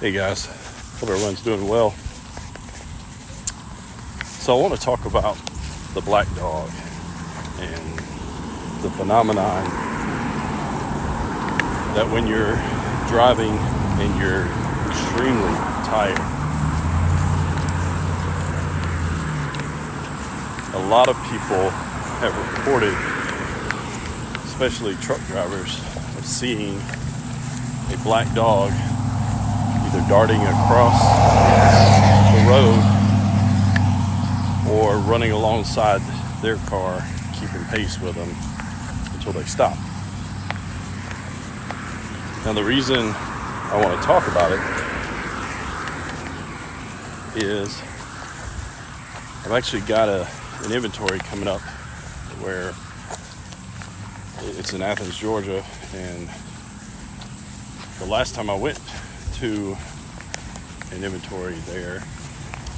Hey guys, hope everyone's doing well. So I want to talk about the black dog and the phenomenon that when you're driving and you're extremely tired, a lot of people have reported, especially truck drivers, of seeing a black dog either darting across the road or running alongside their car, keeping pace with them until they stop. Now the reason I want to talk about it is I've actually got an inventory coming up where it's in Athens, Georgia, and the last time I went to an inventory there,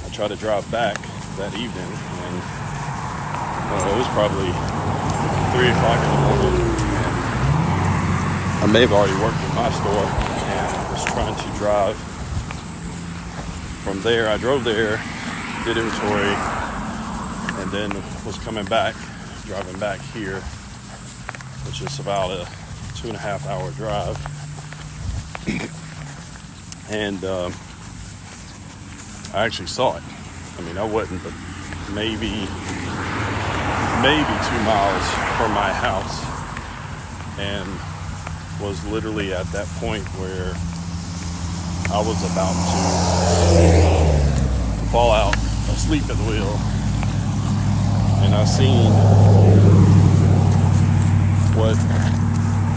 I tried to drive back that evening, and it was probably 3 o'clock in the morning, and I may have already worked in my store and was trying to drive from there. I drove there, did inventory, and then was coming back, driving back here, which is about a 2.5 hour drive. And I actually saw it. I mean, I wasn't, but maybe 2 miles from my house, and was literally at that point where I was about to fall out asleep at the wheel, and I seen what,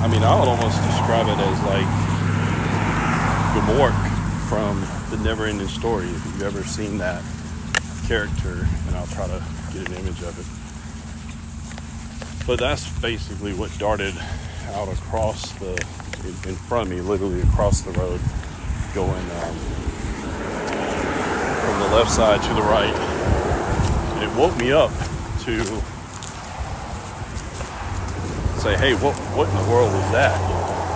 I mean, I would almost describe it as like Gamork from The Never Ending Story, if you've ever seen that character, and I'll try to get an image of it. But that's basically what darted out across in front of me, literally across the road, going from the left side to the right. And it woke me up to say, hey, what in the world was that?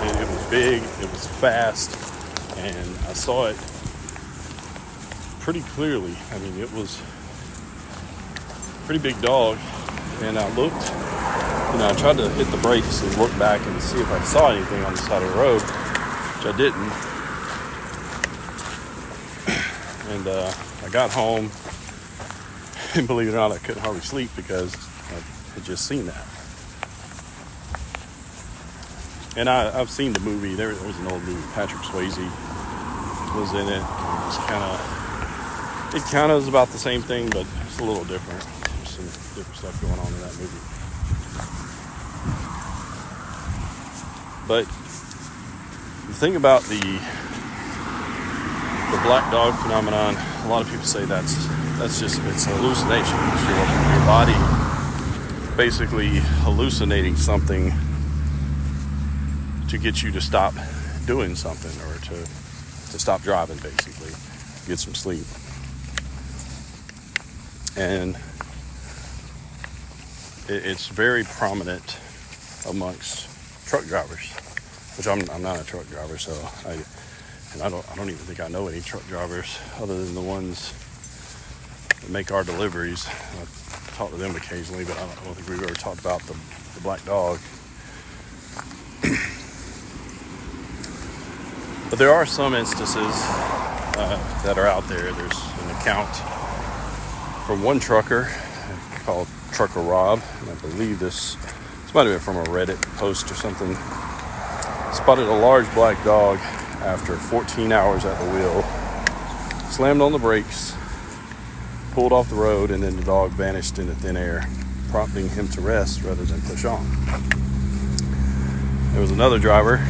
You know, it was big, it was fast, and I saw it pretty clearly. I mean, it was a pretty big dog, and I looked, I tried to hit the brakes and look back and see if I saw anything on the side of the road, which I didn't. And I got home, and believe it or not, I couldn't hardly sleep because I had just seen that. And I've seen the movie. There was an old movie, Patrick Swayze was in it. It kind of is about the same thing, but it's a little different. There's some different stuff going on in that movie. But the thing about the black dog phenomenon, a lot of people say that's just, it's a hallucination. It's your body basically hallucinating something to get you to stop doing something, or to stop driving, basically, get some sleep. And it's very prominent amongst truck drivers, which I'm not a truck driver, so I don't even think I know any truck drivers other than the ones that make our deliveries. I talk to them occasionally, but I don't think we've ever talked about the black dog. But there are some instances that are out there. There's an account from one trucker called Trucker Rob, and I believe this might have been from a Reddit post or something. Spotted a large black dog after 14 hours at the wheel, slammed on the brakes, pulled off the road, and then the dog vanished into thin air, prompting him to rest rather than push on. There was another driver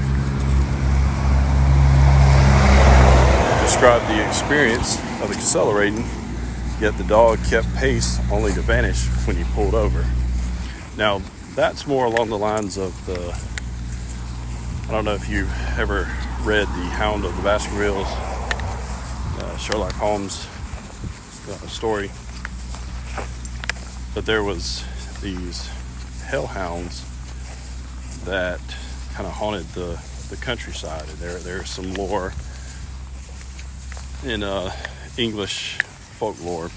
described the experience of accelerating, yet the dog kept pace only to vanish when he pulled over. Now, that's more along the lines of I don't know if you've ever read The Hound of the Baskervilles, Sherlock Holmes story, but there was these hellhounds that kind of haunted the countryside. And there's some lore in English folklore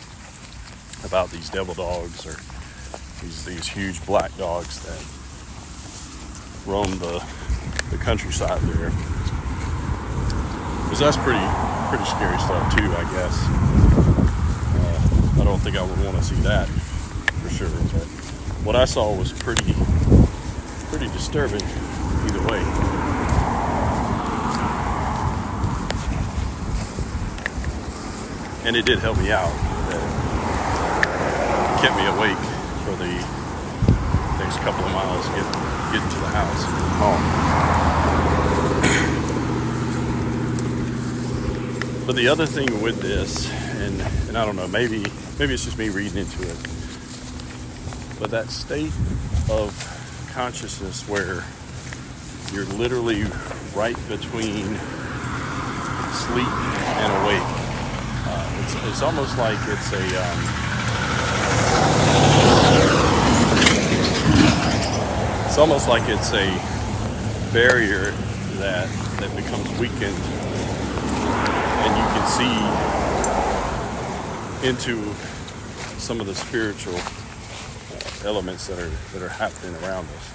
about these devil dogs, or these huge black dogs that roam the countryside there. Because that's pretty scary stuff too, I guess. I don't think I would want to see that for sure, but what I saw was pretty disturbing either way. And it did help me out. It kept me awake for the next couple of miles getting to the house and home. But the other thing with this, and I don't know, maybe it's just me reading into it, but that state of consciousness where you're literally right between sleep and awake. It's almost like it's a barrier that becomes weakened, and you can see into some of the spiritual elements that are happening around us.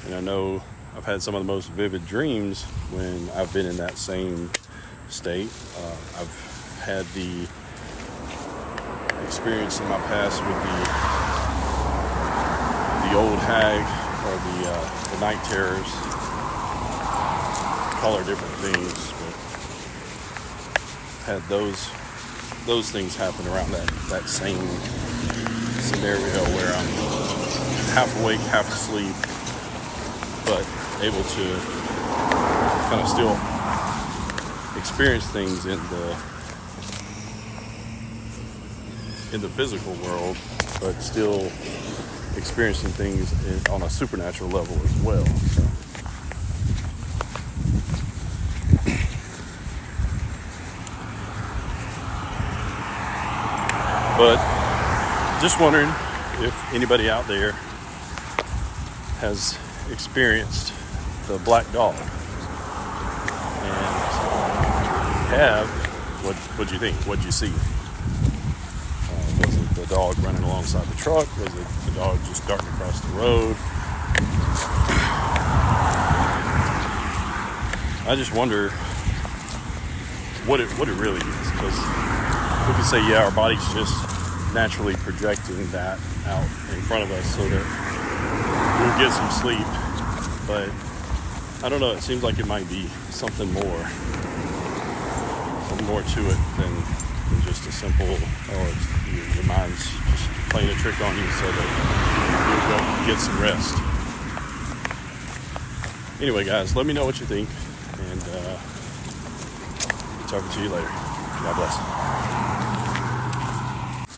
And I know I've had some of the most vivid dreams when I've been in that same state. I've had the experience in my past with the old hag, or the night terrors. Call her different things, but had those things happen around that same scenario where I'm half awake, half asleep, but able to kind of still experience things in the physical world, but still experiencing things on a supernatural level as well. So. But just wondering if anybody out there has experienced the black dog, and have, what'd you think? What'd you see? Was it the dog running alongside the truck? Was it the dog just darting across the road? I just wonder what it really is, because we could say, yeah, our body's just naturally projecting that out in front of us so that we'll get some sleep. But I don't know, it seems like it might be something more to it than just a simple, your mind's just playing a trick on you so that you'll go get some rest. Anyway, guys, let me know what you think, and talking to you later. God bless.